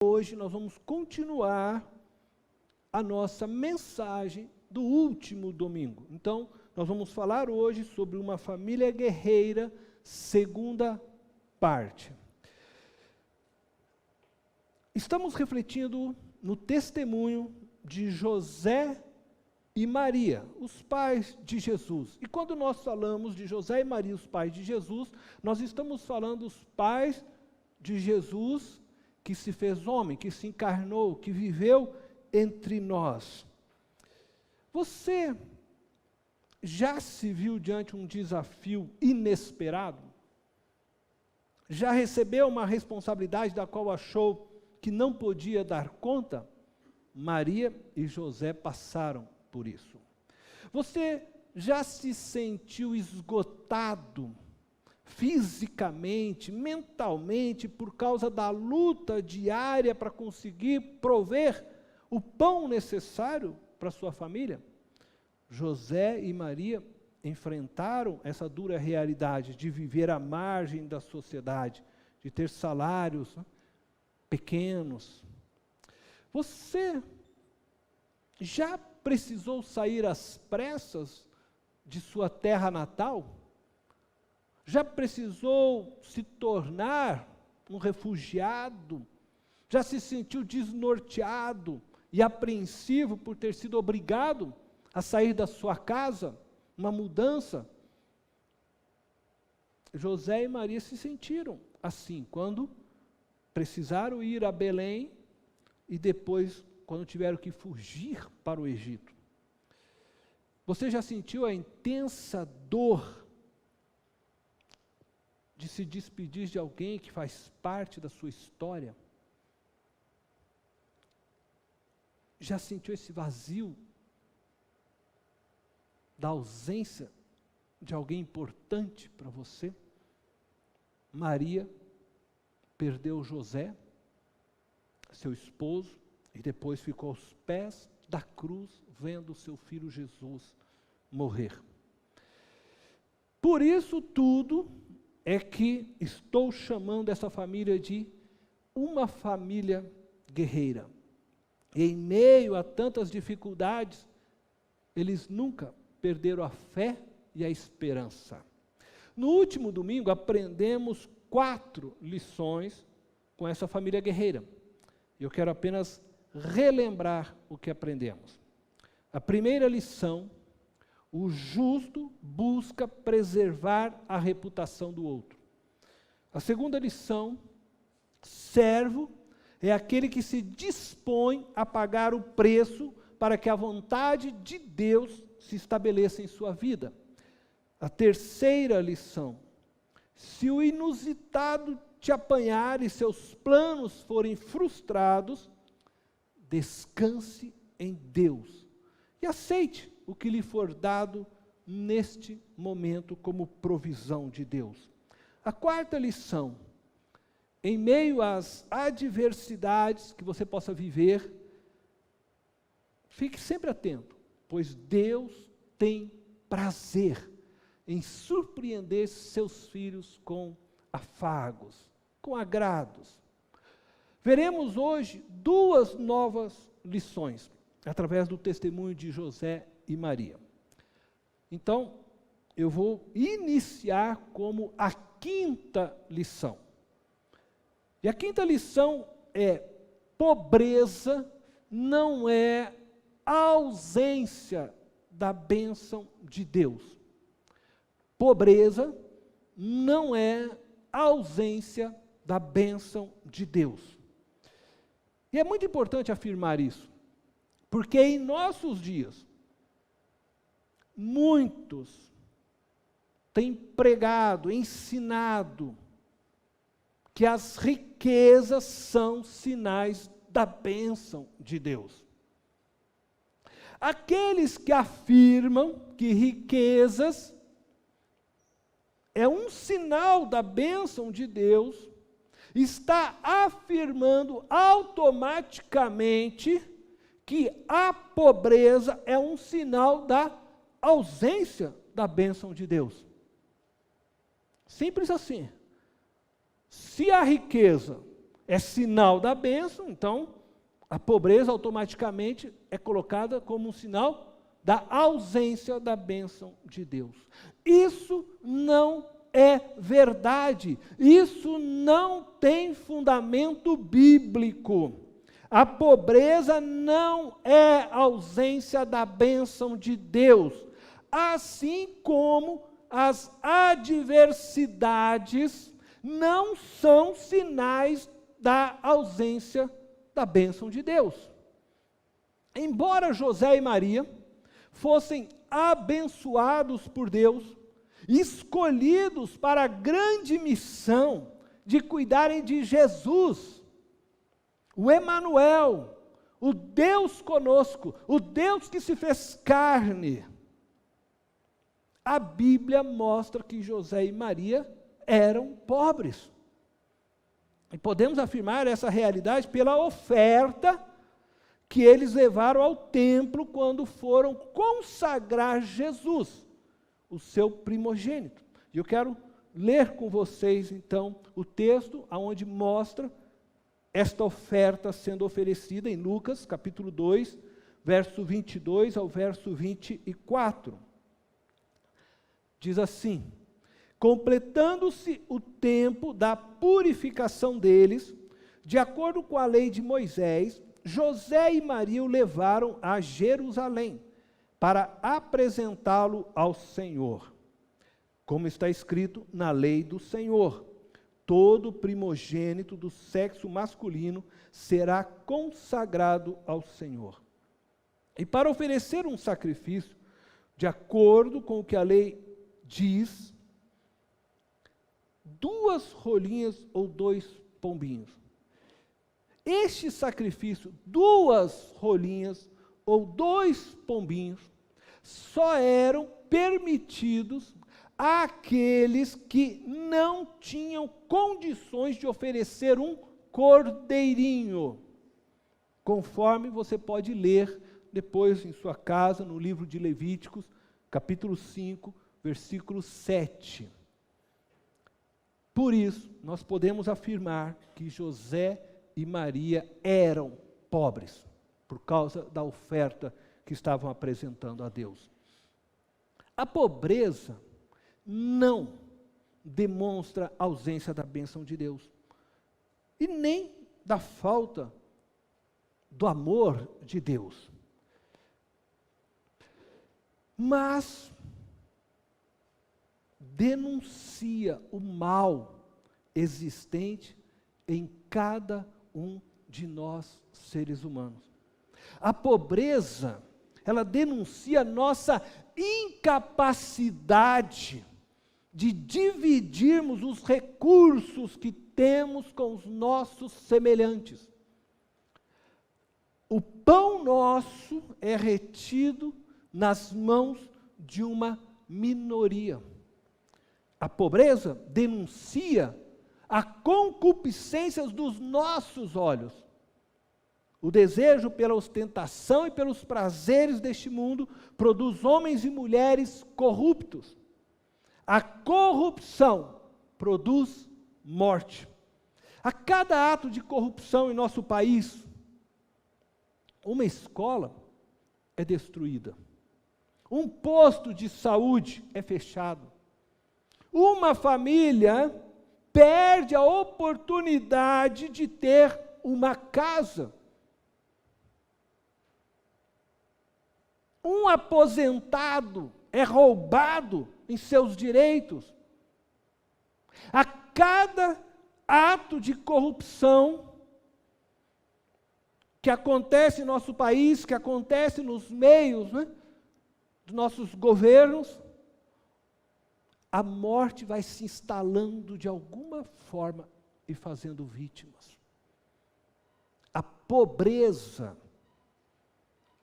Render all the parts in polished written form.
Hoje nós vamos continuar a nossa mensagem do último domingo. Então, nós vamos falar hoje sobre uma família guerreira, segunda parte. Estamos refletindo no testemunho de José e Maria, os pais de Jesus. E quando nós falamos de José e Maria, os pais de Jesus, nós estamos falando dos pais de Jesus que se fez homem, que se encarnou, que viveu entre nós. Você já se viu diante de um desafio inesperado? Já recebeu uma responsabilidade da qual achou que não podia dar conta? Maria e José passaram por isso. Você já se sentiu esgotado fisicamente, mentalmente, por causa da luta diária para conseguir prover o pão necessário para sua família? José e Maria enfrentaram essa dura realidade de viver à margem da sociedade, de ter salários pequenos. Você já precisou sair às pressas de sua terra natal? Já precisou se tornar um refugiado? Já se sentiu desnorteado e apreensivo por ter sido obrigado a sair da sua casa? Uma mudança? José e Maria se sentiram assim, quando precisaram ir a Belém e depois, quando tiveram que fugir para o Egito. Você já sentiu a intensa dor de se despedir de alguém que faz parte da sua história? Já sentiu esse vazio da ausência de alguém importante para você? Maria perdeu José, seu esposo, e depois ficou aos pés da cruz, vendo seu filho Jesus morrer. Por isso tudo é que estou chamando essa família de uma família guerreira. E em meio a tantas dificuldades, eles nunca perderam a fé e a esperança. No último domingo, aprendemos 4 lições com essa família guerreira. Eu quero apenas relembrar o que aprendemos. A primeira lição: o justo busca preservar a reputação do outro. A segunda lição: servo é aquele que se dispõe a pagar o preço para que a vontade de Deus se estabeleça em sua vida. A terceira lição: se o inusitado te apanhar e seus planos forem frustrados, descanse em Deus e aceite o que lhe for dado neste momento como provisão de Deus. A quarta lição: em meio às adversidades que você possa viver, fique sempre atento, pois Deus tem prazer em surpreender seus filhos com afagos, com agrados. Veremos hoje 2 novas lições, através do testemunho de José e Maria. Então, eu vou iniciar como a 5ª lição. E a 5ª lição é: pobreza não é ausência da bênção de Deus. Pobreza não é ausência da bênção de Deus. E é muito importante afirmar isso, porque em nossos dias, muitos têm pregado, ensinado, que as riquezas são sinais da bênção de Deus. Aqueles que afirmam que riquezas é um sinal da bênção de Deus, está afirmando automaticamente que a pobreza é um sinal da ausência da bênção de Deus. Simples assim. Se a riqueza é sinal da bênção, então a pobreza automaticamente é colocada como um sinal da ausência da bênção de Deus. Isso não é verdade, isso não tem fundamento bíblico. A pobreza não é ausência da bênção de Deus, assim como as adversidades não são sinais da ausência da bênção de Deus. Embora José e Maria fossem abençoados por Deus, escolhidos para a grande missão de cuidarem de Jesus, o Emanuel, o Deus conosco, o Deus que se fez carne, a Bíblia mostra que José e Maria eram pobres. E podemos afirmar essa realidade pela oferta que eles levaram ao templo quando foram consagrar Jesus, o seu primogênito. E eu quero ler com vocês, então, o texto onde mostra esta oferta sendo oferecida em Lucas, capítulo 2, verso 22 ao verso 24. Diz assim: completando-se o tempo da purificação deles, de acordo com a lei de Moisés, José e Maria o levaram a Jerusalém para apresentá-lo ao Senhor. Como está escrito na lei do Senhor, todo primogênito do sexo masculino será consagrado ao Senhor. E para oferecer um sacrifício, de acordo com o que a lei diz, 2 rolinhas ou 2 pombinhos. Este sacrifício, 2 rolinhas ou 2 pombinhos, só eram permitidos àqueles que não tinham condições de oferecer um cordeirinho, conforme você pode ler depois em sua casa, no livro de Levíticos, capítulo 5, versículo 7. Por isso, nós podemos afirmar que José e Maria eram pobres, por causa da oferta que estavam apresentando a Deus. A pobreza não demonstra ausência da bênção de Deus, e nem da falta do amor de Deus. Mas denuncia o mal existente em cada um de nós, seres humanos. A pobreza, ela denuncia nossa incapacidade de dividirmos os recursos que temos com os nossos semelhantes. O pão nosso é retido nas mãos de uma minoria. A pobreza denuncia a concupiscência dos nossos olhos. O desejo pela ostentação e pelos prazeres deste mundo produz homens e mulheres corruptos. A corrupção produz morte. A cada ato de corrupção em nosso país, uma escola é destruída. Um posto de saúde é fechado. Uma família perde a oportunidade de ter uma casa. Um aposentado é roubado em seus direitos. A cada ato de corrupção que acontece em nosso país, que acontece nos meios, dos nossos governos, a morte vai se instalando de alguma forma e fazendo vítimas. A pobreza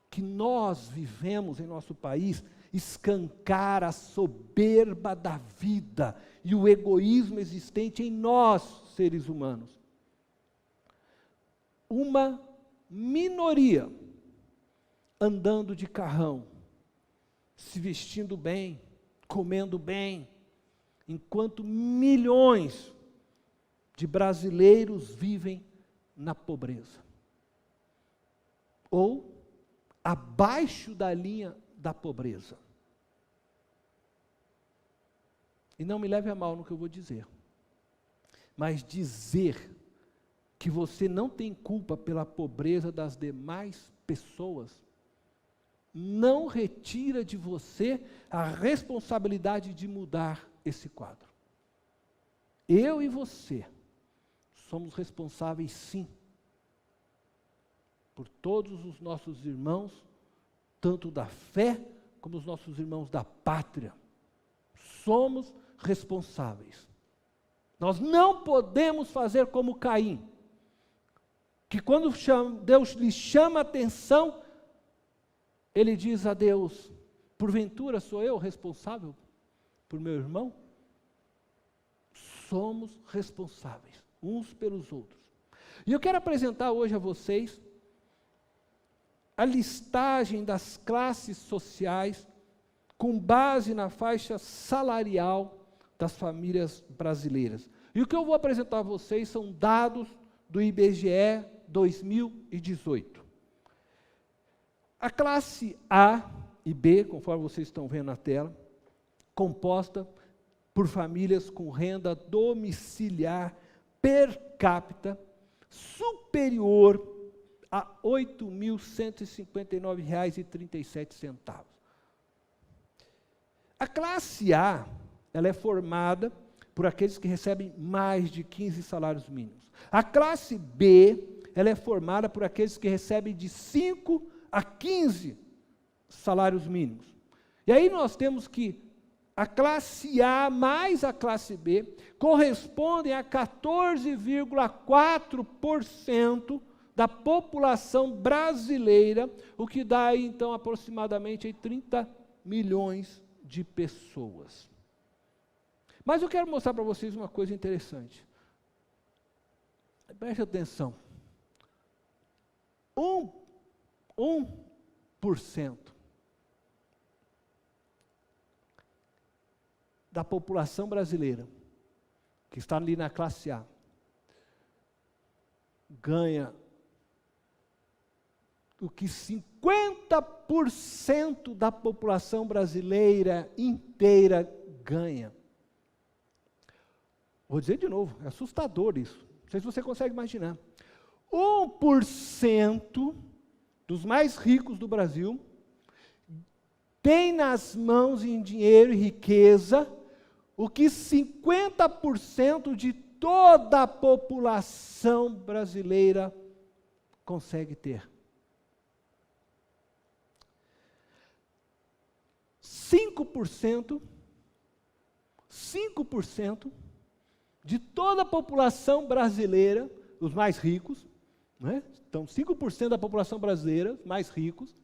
que nós vivemos em nosso país escancara a soberba da vida e o egoísmo existente em nós, seres humanos. Uma minoria andando de carrão, se vestindo bem, comendo bem, enquanto milhões de brasileiros vivem na pobreza, ou abaixo da linha da pobreza. E não me leve a mal no que eu vou dizer, mas dizer que você não tem culpa pela pobreza das demais pessoas, não retira de você a responsabilidade de mudar esse quadro. Eu e você somos responsáveis, sim, por todos os nossos irmãos, tanto da fé como os nossos irmãos da pátria. Somos responsáveis. Nós não podemos fazer como Caim, que quando Deus lhe chama a atenção, ele diz a Deus: porventura sou eu responsável por meu irmão? Somos responsáveis uns pelos outros. E eu quero apresentar hoje a vocês a listagem das classes sociais com base na faixa salarial das famílias brasileiras. E o que eu vou apresentar a vocês são dados do IBGE 2018. A classe A e B, conforme vocês estão vendo na tela, composta por famílias com renda domiciliar per capita superior a R$ 8.159,37. A classe A, ela é formada por aqueles que recebem mais de 15 salários mínimos. A classe B, ela é formada por aqueles que recebem de 5 a 15 salários mínimos. E aí nós temos que a classe A mais a classe B correspondem a 14,4% da população brasileira, o que dá aí, então aproximadamente 30 milhões de pessoas. Mas eu quero mostrar para vocês uma coisa interessante. Preste atenção. 1% da população brasileira, que está ali na classe A, ganha o que 50% da população brasileira inteira ganha. Vou dizer de novo, é assustador isso. Não sei se você consegue imaginar. 1% dos mais ricos do Brasil tem nas mãos em dinheiro e riqueza o que 50% de toda a população brasileira consegue ter. 5% de toda a população brasileira, os mais ricos, né? Então 5% da população brasileira, mais ricos,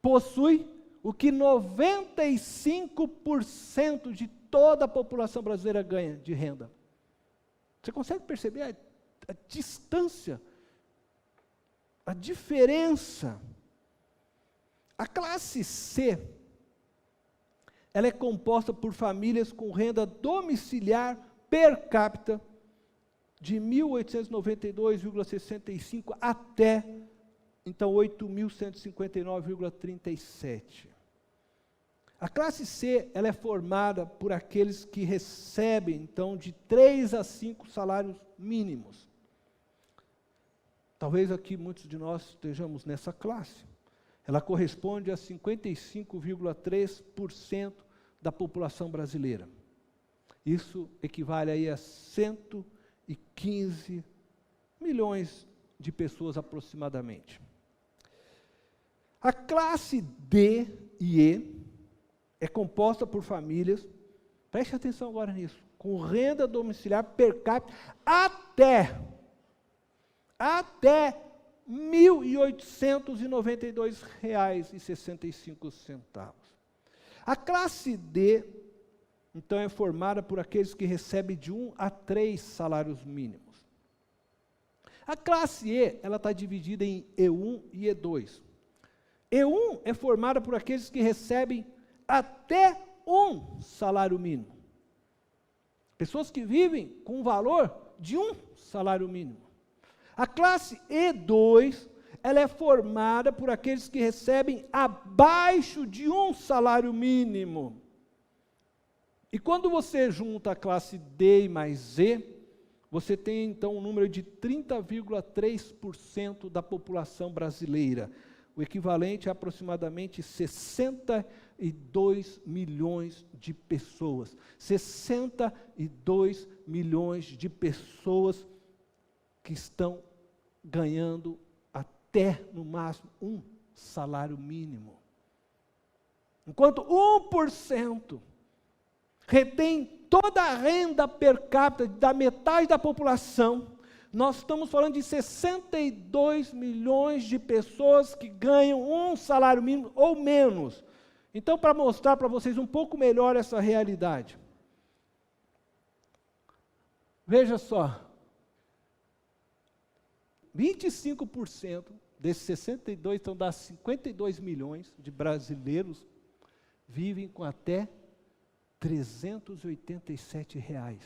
possui o que 95% de toda a população brasileira ganha de renda. Você consegue perceber a distância, a diferença? A classe C, ela é composta por famílias com renda domiciliar per capita de 1.892,65 até, então, 8.159,37. A classe C, ela é formada por aqueles que recebem, então, de 3 a 5 salários mínimos. Talvez aqui muitos de nós estejamos nessa classe. Ela corresponde a 55,3% da população brasileira. Isso equivale aí a 115 milhões de pessoas aproximadamente. A classe D e E é composta por famílias, preste atenção agora nisso, com renda domiciliar per capita até R$ 1.892,65. A classe D, então, é formada por aqueles que recebem de 1 a 3 salários mínimos. A classe E, ela está dividida em E1 e E2. E1 é formada por aqueles que recebem até 1 salário mínimo. Pessoas que vivem com o valor de 1 salário mínimo. A classe E2, ela é formada por aqueles que recebem abaixo de um salário mínimo. E quando você junta a classe D e mais E, você tem então um número de 30,3% da população brasileira, o equivalente a aproximadamente 62 milhões de pessoas. 62 milhões de pessoas que estão ganhando até, no máximo, um salário mínimo. Enquanto 1% retém toda a renda per capita da metade da população, nós estamos falando de 62 milhões de pessoas que ganham um salário mínimo ou menos. Então, para mostrar para vocês um pouco melhor essa realidade, veja só, 25% desses 62, então dá 52 milhões de brasileiros, vivem com até R$387.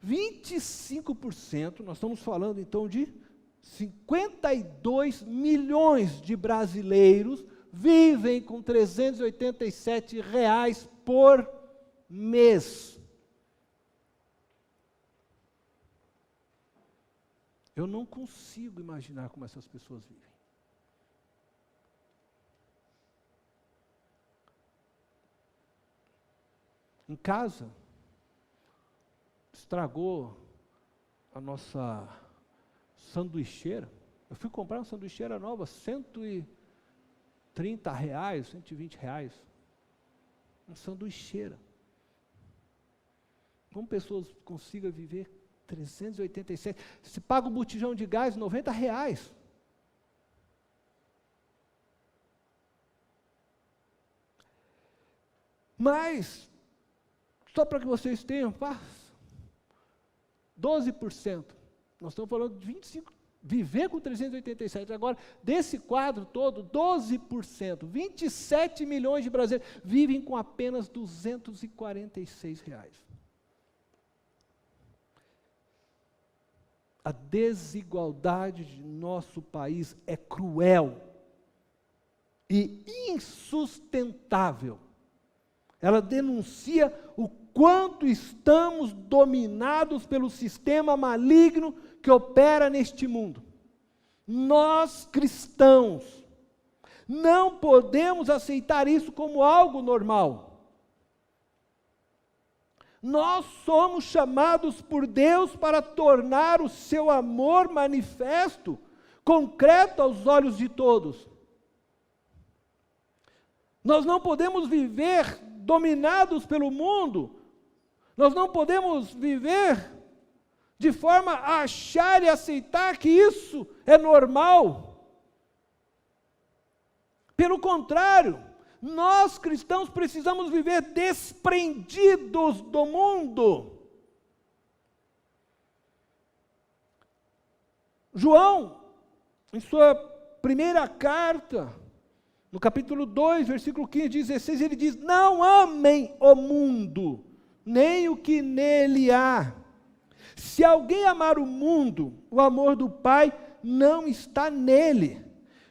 25%, nós estamos falando então de 52 milhões de brasileiros vivem com R$387 por mês. Eu não consigo imaginar como essas pessoas vivem. Em casa, estragou a nossa sanduicheira. Eu fui comprar uma sanduicheira nova, R$130, R$120. Uma sanduicheira. Como pessoas consigam viver 387? Se paga um botijão de gás, R$90. Mas, só para que vocês tenham, 12%. Nós estamos falando de 25%. Viver com 387. Agora, desse quadro todo, 12%, 27 milhões de brasileiros vivem com apenas R$246. A desigualdade de nosso país é cruel e insustentável. Ela denuncia o quanto estamos dominados pelo sistema maligno que opera neste mundo. Nós, cristãos, não podemos aceitar isso como algo normal. Nós somos chamados por Deus para tornar o seu amor manifesto, concreto aos olhos de todos. Nós não podemos viver dominados pelo mundo. Nós não podemos viver de forma a achar e aceitar que isso é normal. Pelo contrário, nós cristãos precisamos viver desprendidos do mundo. João, em sua primeira carta, no capítulo 2, versículo 15, 16, ele diz: não amem o mundo, nem o que nele há. Se alguém amar o mundo, o amor do Pai não está nele.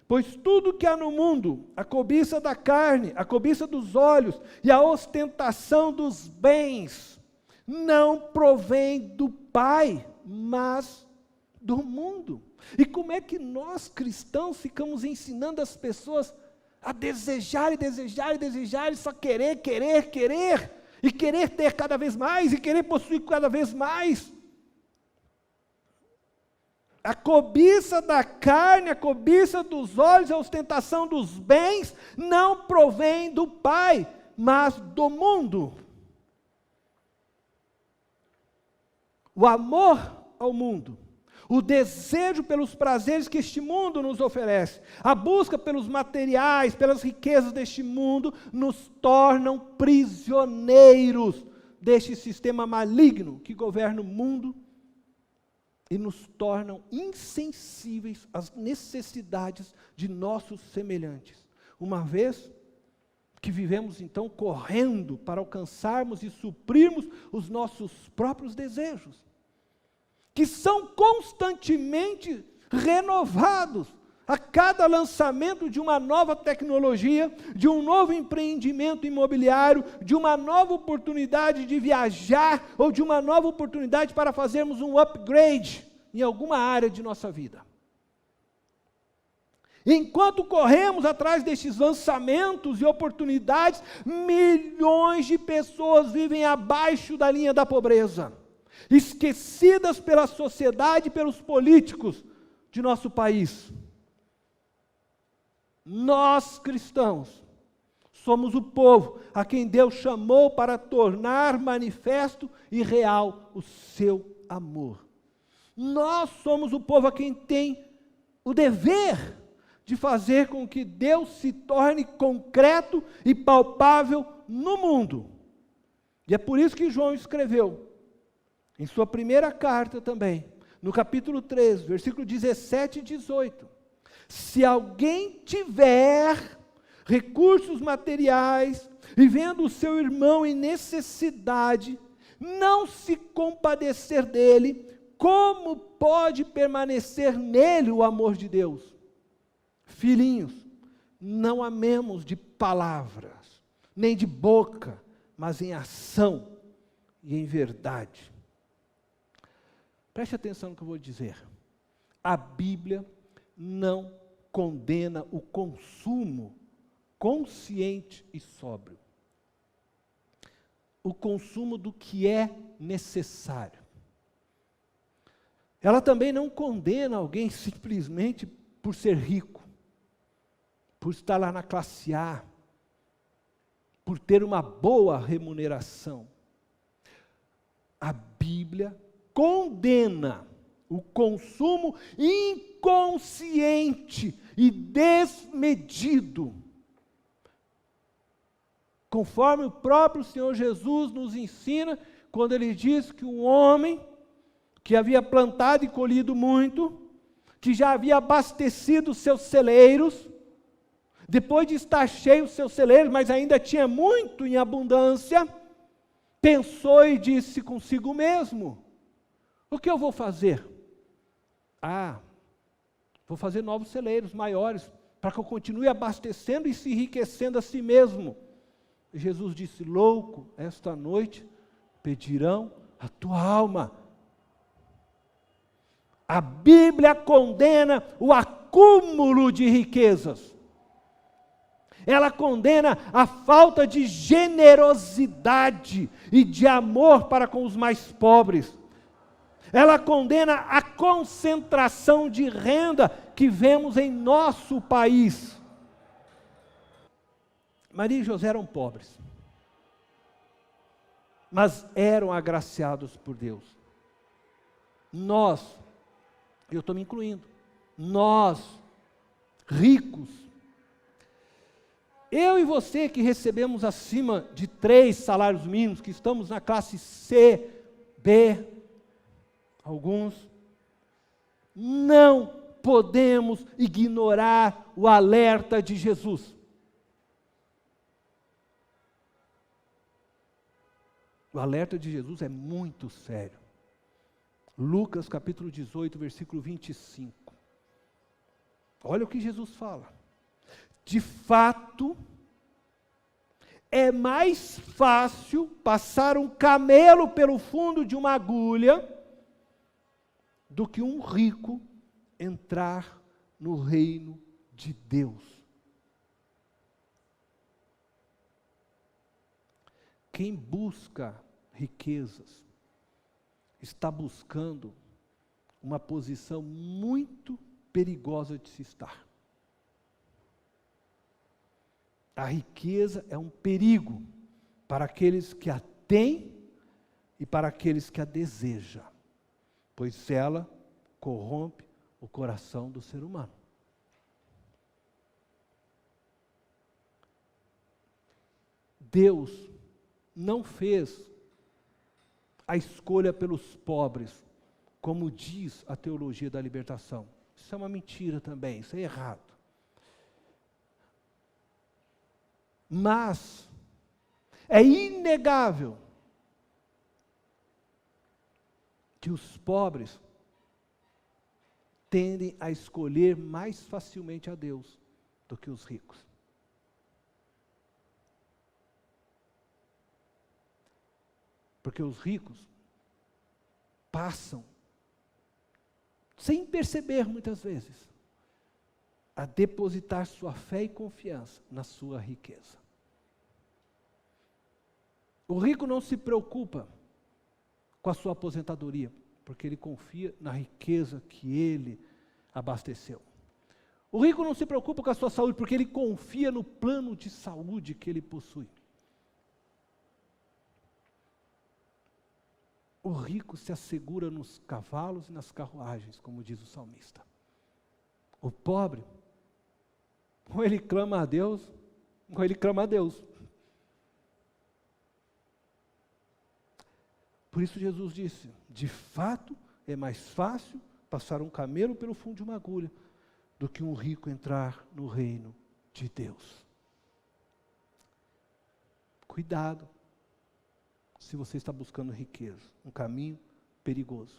Pois tudo que há no mundo, a cobiça da carne, a cobiça dos olhos e a ostentação dos bens, não provém do Pai, mas do mundo. E como é que nós cristãos ficamos ensinando as pessoas a desejar e desejar e desejar, e só querer, querer, querer, e querer ter cada vez mais, e querer possuir cada vez mais? A cobiça da carne, a cobiça dos olhos, a ostentação dos bens, não provém do Pai, mas do mundo. O amor ao mundo, o desejo pelos prazeres que este mundo nos oferece, a busca pelos materiais, pelas riquezas deste mundo, nos tornam prisioneiros deste sistema maligno que governa o mundo e nos tornam insensíveis às necessidades de nossos semelhantes. Uma vez que vivemos então correndo para alcançarmos e suprirmos os nossos próprios desejos, que são constantemente renovados a cada lançamento de uma nova tecnologia, de um novo empreendimento imobiliário, de uma nova oportunidade de viajar, ou de uma nova oportunidade para fazermos um upgrade em alguma área de nossa vida. Enquanto corremos atrás destes lançamentos e oportunidades, milhões de pessoas vivem abaixo da linha da pobreza, esquecidas pela sociedade e pelos políticos de nosso país. Nós, cristãos, somos o povo a quem Deus chamou para tornar manifesto e real o seu amor. Nós somos o povo a quem tem o dever de fazer com que Deus se torne concreto e palpável no mundo. E é por isso que João escreveu, em sua primeira carta também, no capítulo 3, versículo 17 e 18, se alguém tiver recursos materiais e vendo o seu irmão em necessidade, não se compadecer dele, como pode permanecer nele o amor de Deus? Filhinhos, não amemos de palavras, nem de boca, mas em ação e em verdade. Preste atenção no que eu vou dizer. A Bíblia não condena o consumo consciente e sóbrio. O consumo do que é necessário. Ela também não condena alguém simplesmente por ser rico, por estar lá na classe A, por ter uma boa remuneração. A Bíblia condena o consumo inconsciente e desmedido, conforme o próprio Senhor Jesus nos ensina, quando Ele diz que um homem que havia plantado e colhido muito, que já havia abastecido seus celeiros, depois de estar cheio os seus celeiros, mas ainda tinha muito em abundância, pensou e disse consigo mesmo: o que eu vou fazer? Vou fazer novos celeiros maiores, para que eu continue abastecendo e se enriquecendo a si mesmo. E Jesus disse: louco, esta noite pedirão a tua alma. A Bíblia condena o acúmulo de riquezas. Ela condena a falta de generosidade e de amor para com os mais pobres. Ela condena a concentração de renda que vemos em nosso país. Maria e José eram pobres, mas eram agraciados por Deus. Nós, eu estou me incluindo, nós, ricos, eu e você que recebemos acima de 3 salários mínimos, que estamos na classe C, B, alguns, não podemos ignorar o alerta de Jesus. O alerta de Jesus é muito sério. Lucas capítulo 18, versículo 25. Olha o que Jesus fala. De fato, é mais fácil passar um camelo pelo fundo de uma agulha do que um rico entrar no reino de Deus. Quem busca riquezas está buscando uma posição muito perigosa de se estar. A riqueza é um perigo para aqueles que a têm e para aqueles que a desejam, pois ela corrompe o coração do ser humano. Deus não fez a escolha pelos pobres, como diz a teologia da libertação. Isso é uma mentira também, isso é errado. Mas é inegável que os pobres tendem a escolher mais facilmente a Deus do que os ricos. Porque os ricos passam, sem perceber muitas vezes, a depositar sua fé e confiança na sua riqueza. O rico não se preocupa com a sua aposentadoria, porque ele confia na riqueza que ele abasteceu. O rico não se preocupa com a sua saúde, porque ele confia no plano de saúde que ele possui. O rico se assegura nos cavalos e nas carruagens, como diz o salmista. O pobre, ou ele clama a Deus, ou ele clama a Deus. Por isso Jesus disse, de fato é mais fácil passar um camelo pelo fundo de uma agulha, do que um rico entrar no reino de Deus. Cuidado, se você está buscando riqueza, um caminho perigoso.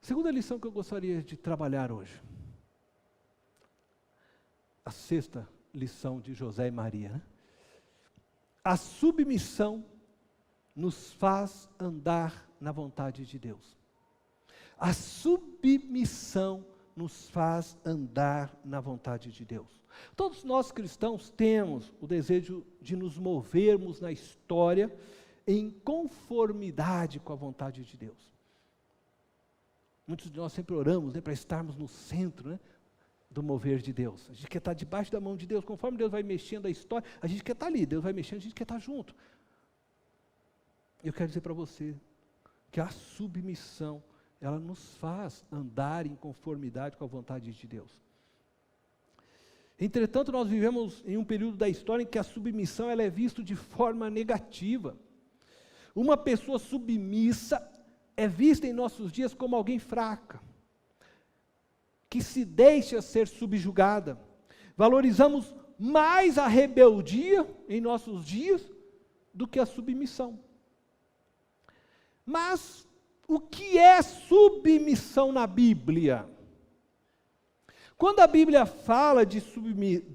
Segunda lição que eu gostaria de trabalhar hoje. A sexta lição de José e Maria, né? A submissão nos faz andar na vontade de Deus. A submissão nos faz andar na vontade de Deus. Todos nós cristãos temos o desejo de nos movermos na história em conformidade com a vontade de Deus. Muitos de nós sempre oramos, né, para estarmos no centro, né, do mover de Deus. A gente quer estar debaixo da mão de Deus, conforme Deus vai mexendo a história, a gente quer estar ali, Deus vai mexendo, a gente quer estar junto. Eu quero dizer para você que a submissão, ela nos faz andar em conformidade com a vontade de Deus. Entretanto, nós vivemos em um período da história em que a submissão ela é vista de forma negativa. Uma pessoa submissa é vista em nossos dias como alguém fraca, que se deixa ser subjugada. Valorizamos mais a rebeldia em nossos dias do que a submissão. Mas o que é submissão na Bíblia? Quando a Bíblia fala de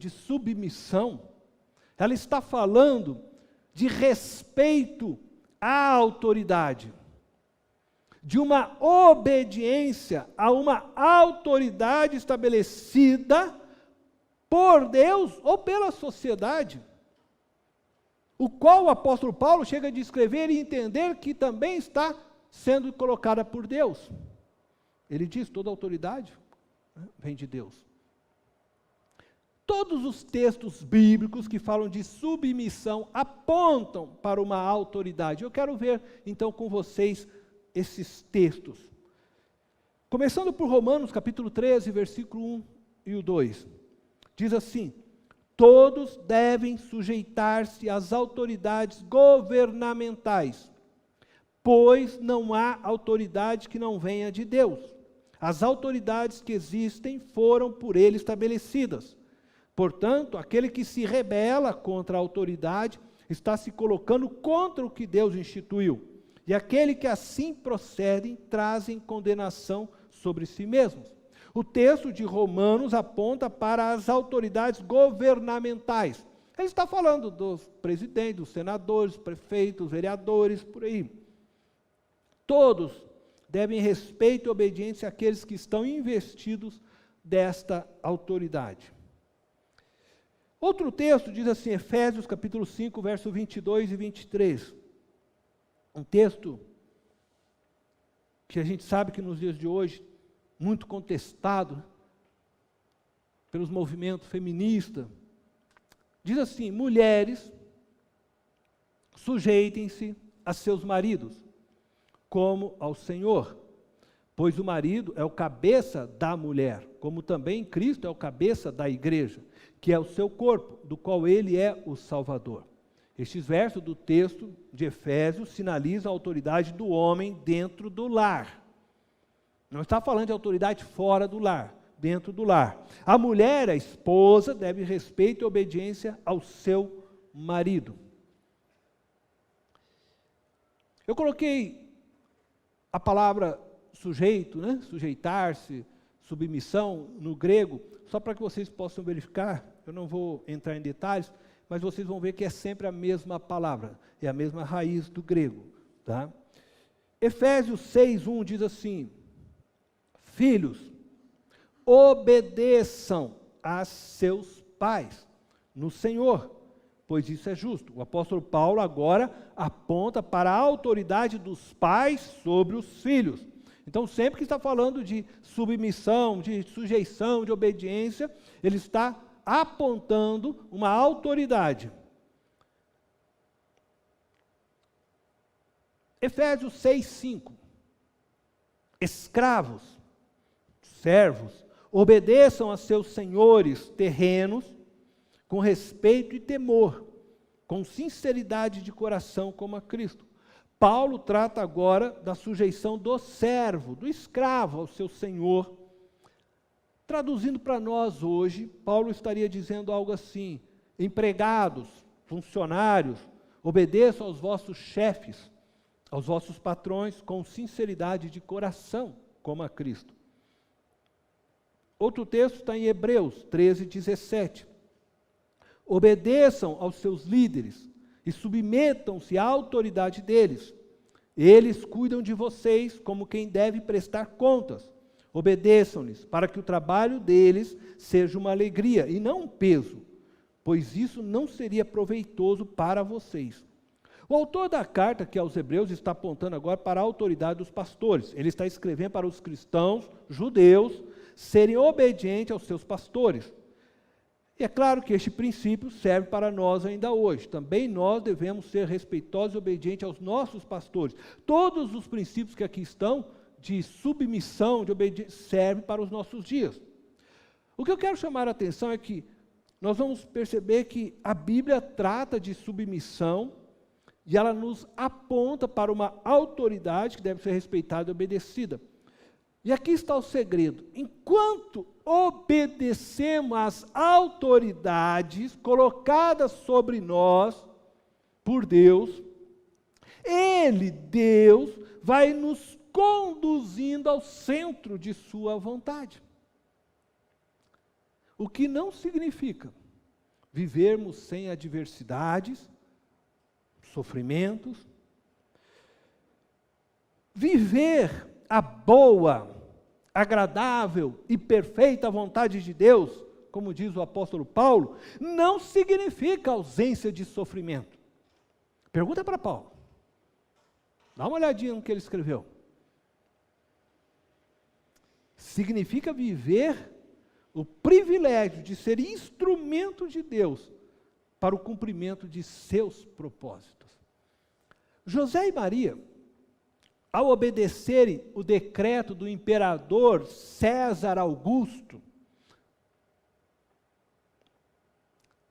submissão, ela está falando de respeito à autoridade, de uma obediência a uma autoridade estabelecida por Deus ou pela sociedade, o qual o apóstolo Paulo chega a descrever e entender que também está sendo colocada por Deus. Ele diz, toda autoridade vem de Deus. Todos os textos bíblicos que falam de submissão apontam para uma autoridade. Eu quero ver, então, com vocês esses textos. Começando por Romanos, capítulo 13, versículo 1 e o 2. Diz assim, todos devem sujeitar-se às autoridades governamentais, pois não há autoridade que não venha de Deus. As autoridades que existem foram por ele estabelecidas. Portanto, aquele que se rebela contra a autoridade está se colocando contra o que Deus instituiu. E aquele que assim procedem trazem condenação sobre si mesmos. O texto de Romanos aponta para as autoridades governamentais. Ele está falando dos presidentes, dos senadores, prefeitos, vereadores, por aí. Todos devem respeito e obediência àqueles que estão investidos desta autoridade. Outro texto diz assim, Efésios capítulo 5, verso 22 e 23. Um texto que a gente sabe que nos dias de hoje, muito contestado pelos movimentos feministas. Diz assim, mulheres, sujeitem-se a seus maridos, como ao Senhor, pois o marido é o cabeça da mulher, como também Cristo é o cabeça da igreja, que é o seu corpo, do qual ele é o Salvador. Estes versos do texto de Efésios sinalizam a autoridade do homem dentro do lar. Não está falando de autoridade fora do lar, dentro do lar. A mulher, a esposa, deve respeito e obediência ao seu marido. Eu coloquei A palavra sujeito, né? Sujeitar-se, submissão, no grego, só para que vocês possam verificar, eu não vou entrar em detalhes, mas vocês vão ver que é sempre a mesma palavra, é a mesma raiz do grego. Tá? Efésios 6:1 diz assim: filhos, obedeçam a seus pais no Senhor, pois isso é justo. O apóstolo Paulo agora aponta para a autoridade dos pais sobre os filhos. Então, sempre que está falando de submissão, de sujeição, de obediência, ele está apontando uma autoridade. Efésios 6:5. Escravos, servos, obedeçam a seus senhores terrenos com respeito e temor, com sinceridade de coração como a Cristo. Paulo trata agora da sujeição do servo, do escravo ao seu senhor. Traduzindo para nós hoje, Paulo estaria dizendo algo assim: empregados, funcionários, obedeçam aos vossos chefes, aos vossos patrões, com sinceridade de coração, como a Cristo. Outro texto está em Hebreus 13:17. Obedeçam aos seus líderes e submetam-se à autoridade deles. Eles cuidam de vocês como quem deve prestar contas. Obedeçam-lhes, para que o trabalho deles seja uma alegria e não um peso, pois isso não seria proveitoso para vocês. O autor da carta, que é aos Hebreus, está apontando agora para a autoridade dos pastores. Ele está escrevendo para os cristãos, judeus, serem obedientes aos seus pastores. E é claro que este princípio serve para nós ainda hoje. Também nós devemos ser respeitosos e obedientes aos nossos pastores. Todos os princípios que aqui estão, de submissão, de obediência, servem para os nossos dias. O que eu quero chamar a atenção é que nós vamos perceber que a Bíblia trata de submissão e ela nos aponta para uma autoridade que deve ser respeitada e obedecida. E aqui está o segredo: enquanto obedecemos às autoridades colocadas sobre nós por Deus, Deus, vai nos conduzindo ao centro de sua vontade. O que não significa vivermos sem adversidades, sofrimentos, viver a boa, agradável e perfeita vontade de Deus, como diz o apóstolo Paulo, não significa ausência de sofrimento. Pergunta para Paulo. Dá uma olhadinha no que ele escreveu. Significa viver o privilégio de ser instrumento de Deus para o cumprimento de seus propósitos. José e Maria, ao obedecerem o decreto do imperador César Augusto,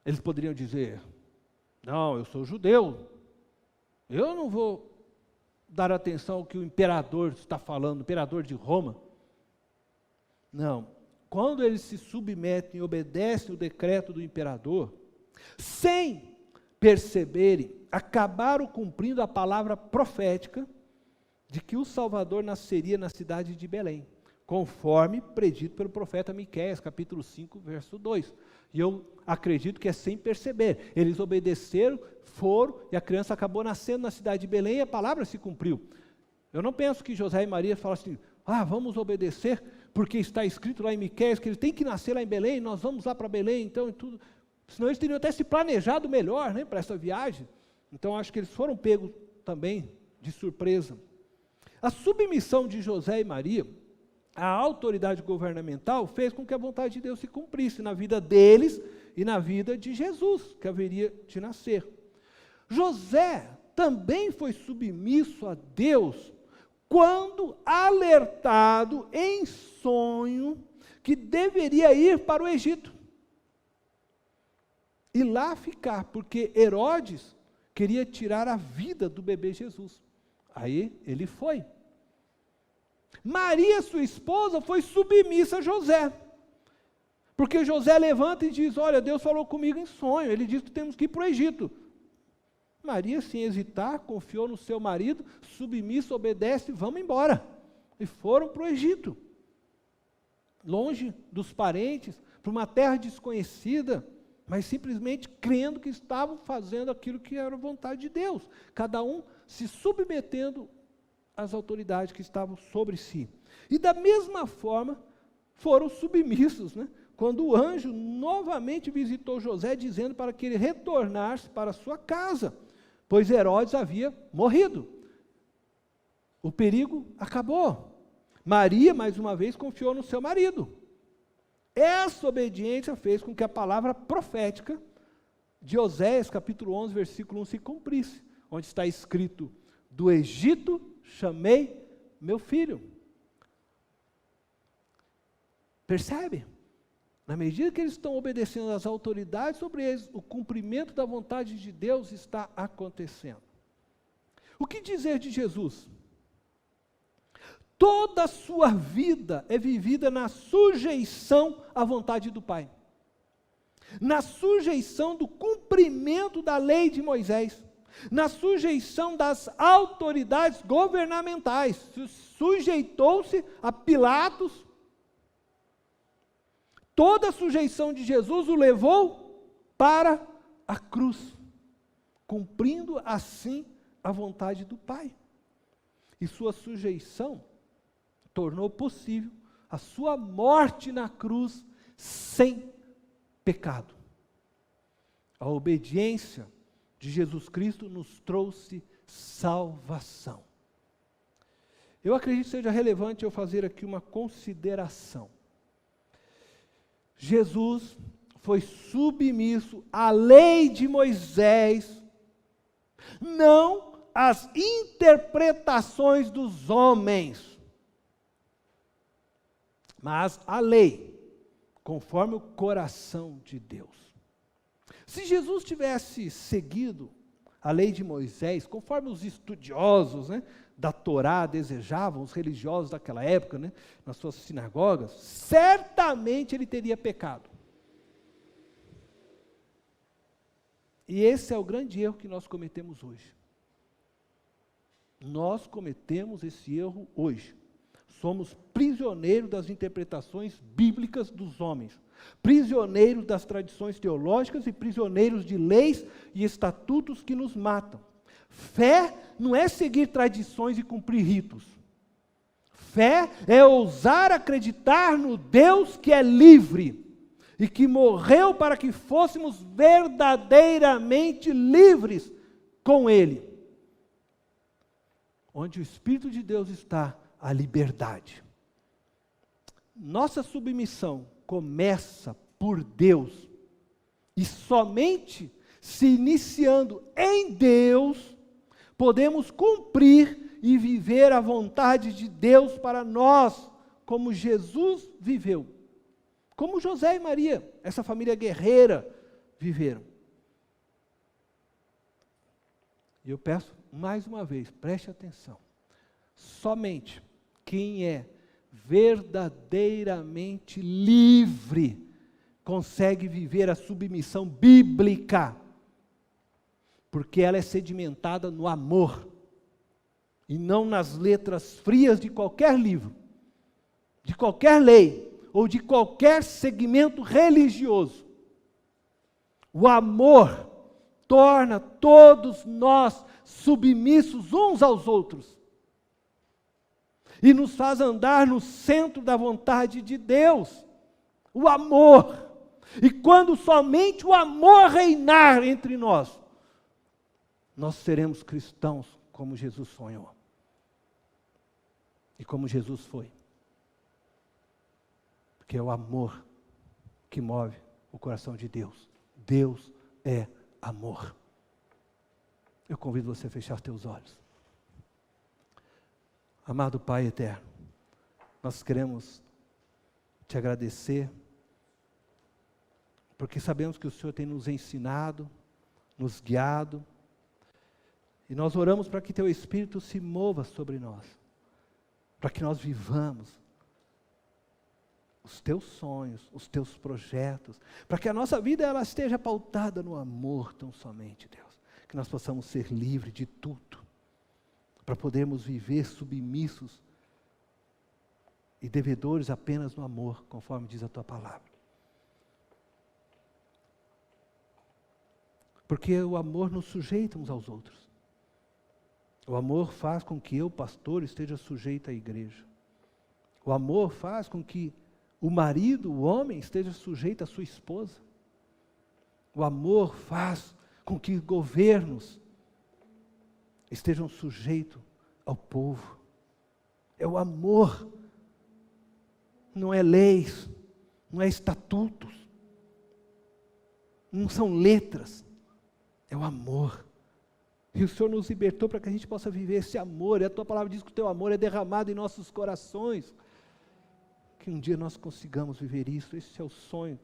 eles poderiam dizer: não, eu sou judeu, eu não vou dar atenção ao que o imperador está falando, o imperador de Roma. Não, quando eles se submetem e obedecem o decreto do imperador, sem perceberem, acabaram cumprindo a palavra profética de que o Salvador nasceria na cidade de Belém, conforme predito pelo profeta Miqueias, capítulo 5, verso 2. E eu acredito que é sem perceber. Eles obedeceram, foram, e a criança acabou nascendo na cidade de Belém, e a palavra se cumpriu. Eu não penso que José e Maria falaram assim: vamos obedecer, porque está escrito lá em Miqueias que ele tem que nascer lá em Belém, nós vamos lá para Belém, então, e tudo. Senão eles teriam até se planejado melhor, né, para essa viagem. Então, acho que eles foram pegos também de surpresa. A submissão de José e Maria à autoridade governamental fez com que a vontade de Deus se cumprisse na vida deles e na vida de Jesus, que haveria de nascer. José também foi submisso a Deus quando alertado em sonho que deveria ir para o Egito e lá ficar, porque Herodes queria tirar a vida do bebê Jesus. Aí ele foi. Maria, sua esposa, foi submissa a José, porque José levanta e diz: olha, Deus falou comigo em sonho, ele disse que temos que ir para o Egito. Maria, sem hesitar, confiou no seu marido, submissa, obedece, vamos embora. E foram para o Egito, longe dos parentes, para uma terra desconhecida, mas simplesmente crendo que estavam fazendo aquilo que era a vontade de Deus, cada um se submetendo às autoridades que estavam sobre si. E da mesma forma, foram submissos, né? Quando o anjo novamente visitou José, dizendo para que ele retornasse para sua casa, pois Herodes havia morrido. O perigo acabou. Maria, mais uma vez, confiou no seu marido. Essa obediência fez com que a palavra profética de Oséias, capítulo 11, versículo 1, se cumprisse, onde está escrito: do Egito chamei meu filho. Percebe? Na medida que eles estão obedecendo às autoridades sobre eles, o cumprimento da vontade de Deus está acontecendo. O que dizer de Jesus? Toda a sua vida é vivida na sujeição à vontade do Pai, na sujeição do cumprimento da lei de Moisés, na sujeição das autoridades governamentais. Sujeitou-se a Pilatos. Toda a sujeição de Jesus o levou para a cruz, cumprindo assim a vontade do Pai. E sua sujeição tornou possível a sua morte na cruz sem pecado. A obediência de Jesus Cristo nos trouxe salvação. Eu acredito que seja relevante eu fazer aqui uma consideração. Jesus foi submisso à lei de Moisés, não às interpretações dos homens, mas à lei, conforme o coração de Deus. Se Jesus tivesse seguido a lei de Moisés, conforme os estudiosos, da Torá desejavam, os religiosos daquela época, nas suas sinagogas, certamente ele teria pecado. E esse é o grande erro que nós cometemos hoje. Nós cometemos esse erro hoje. Somos prisioneiros das interpretações bíblicas dos homens, prisioneiros das tradições teológicas e prisioneiros de leis e estatutos que nos matam. Fé não é seguir tradições e cumprir ritos. Fé é ousar acreditar no Deus que é livre e que morreu para que fôssemos verdadeiramente livres com Ele. Onde o Espírito de Deus está, a liberdade. Nossa submissão começa por Deus, e somente se iniciando em Deus, podemos cumprir e viver a vontade de Deus para nós, como Jesus viveu, como José e Maria, essa família guerreira, viveram. E eu peço mais uma vez, preste atenção, somente quem é verdadeiramente livre consegue viver a submissão bíblica, porque ela é sedimentada no amor, e não nas letras frias de qualquer livro, de qualquer lei, ou de qualquer segmento religioso. O amor torna todos nós submissos uns aos outros, e nos faz andar no centro da vontade de Deus, o amor. E quando somente o amor reinar entre nós, nós seremos cristãos como Jesus sonhou, e como Jesus foi, porque é o amor que move o coração de Deus. Deus é amor. Eu convido você a fechar teus olhos. Amado Pai eterno, nós queremos te agradecer, porque sabemos que o Senhor tem nos ensinado, nos guiado, e nós oramos para que teu Espírito se mova sobre nós, para que nós vivamos os teus sonhos, os teus projetos, para que a nossa vida ela esteja pautada no amor tão somente, Deus. que nós possamos ser livres de tudo, para podermos viver submissos e devedores apenas no amor, conforme diz a tua palavra. Porque o amor nos sujeita uns aos outros. O amor faz com que eu, pastor, esteja sujeito à igreja. O amor faz com que o marido, o homem, esteja sujeito à sua esposa. O amor faz com que governos estejam sujeitos ao povo. É o amor. Não é leis, não é estatutos, não são letras, é o amor. E o Senhor nos libertou para que a gente possa viver esse amor, e a tua palavra diz que o teu amor é derramado em nossos corações, que um dia nós consigamos viver isso. Esse é o sonho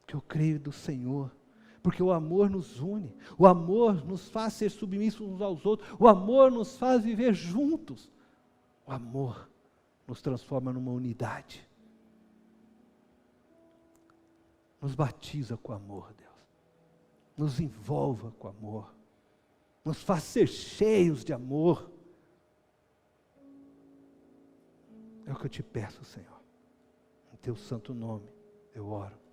que eu creio do Senhor, porque o amor nos une, o amor nos faz ser submissos uns aos outros, o amor nos faz viver juntos, o amor nos transforma numa unidade, nos batiza com amor, Deus, nos envolva com amor, nos faz ser cheios de amor. É o que eu te peço, Senhor, em teu santo nome eu oro.